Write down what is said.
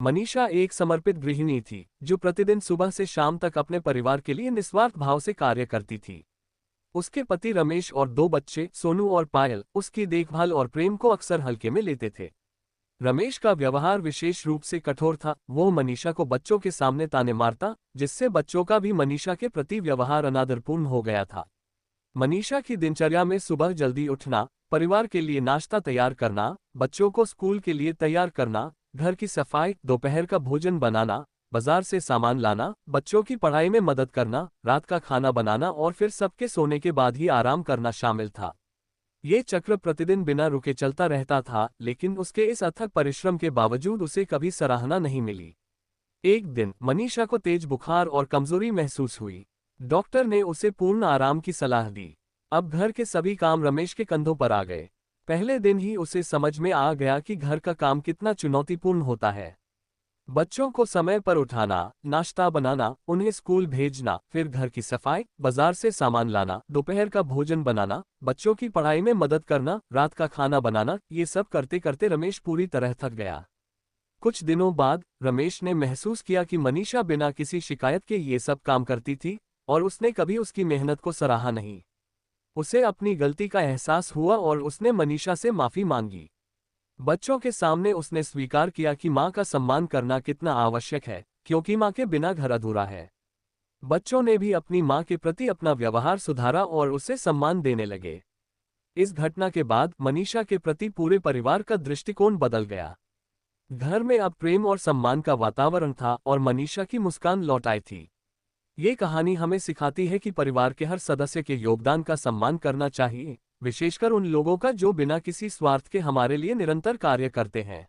मनीषा एक समर्पित गृहिणी थी जो प्रतिदिन सुबह से शाम तक अपने परिवार के लिए निस्वार्थ भाव से कार्य करती थी। उसके पति रमेश और दो बच्चे सोनू और पायल उसकी देखभाल और प्रेम को अक्सर हल्के में लेते थे। रमेश का व्यवहार विशेष रूप से कठोर था। वो मनीषा को बच्चों के सामने ताने मारता, जिससे बच्चों का भी मनीषा के प्रति व्यवहार अनादरपूर्ण हो गया था। मनीषा की दिनचर्या में सुबह जल्दी उठना, परिवार के लिए नाश्ता तैयार करना, बच्चों को स्कूल के लिए तैयार करना, घर की सफाई, दोपहर का भोजन बनाना, बाजार से सामान लाना, बच्चों की पढ़ाई में मदद करना, रात का खाना बनाना और फिर सबके सोने के बाद ही आराम करना शामिल था। ये चक्र प्रतिदिन बिना रुके चलता रहता था, लेकिन उसके इस अथक परिश्रम के बावजूद उसे कभी सराहना नहीं मिली। एक दिन मनीषा को तेज बुखार और कमजोरी महसूस हुई। डॉक्टर ने उसे पूर्ण आराम की सलाह दी। अब घर के सभी काम रमेश के कंधों पर आ गए। पहले दिन ही उसे समझ में आ गया कि घर का काम कितना चुनौतीपूर्ण होता है। बच्चों को समय पर उठाना, नाश्ता बनाना, उन्हें स्कूल भेजना, फिर घर की सफाई, बाजार से सामान लाना, दोपहर का भोजन बनाना, बच्चों की पढ़ाई में मदद करना, रात का खाना बनाना, ये सब करते करते रमेश पूरी तरह थक गया। कुछ दिनों बाद रमेश ने महसूस किया कि मनीषा बिना किसी शिकायत के ये सब काम करती थी और उसने कभी उसकी मेहनत को सराहा नहीं। उसे अपनी गलती का एहसास हुआ और उसने मनीषा से माफी मांगी। बच्चों के सामने उसने स्वीकार किया कि माँ का सम्मान करना कितना आवश्यक है, क्योंकि माँ के बिना घर अधूरा है। बच्चों ने भी अपनी माँ के प्रति अपना व्यवहार सुधारा और उसे सम्मान देने लगे। इस घटना के बाद मनीषा के प्रति पूरे परिवार का दृष्टिकोण बदल गया। घर में अब प्रेम और सम्मान का वातावरण था और मनीषा की मुस्कान लौट आई थी। ये कहानी हमें सिखाती है कि परिवार के हर सदस्य के योगदान का सम्मान करना चाहिए, विशेषकर उन लोगों का जो बिना किसी स्वार्थ के हमारे लिए निरंतर कार्य करते हैं।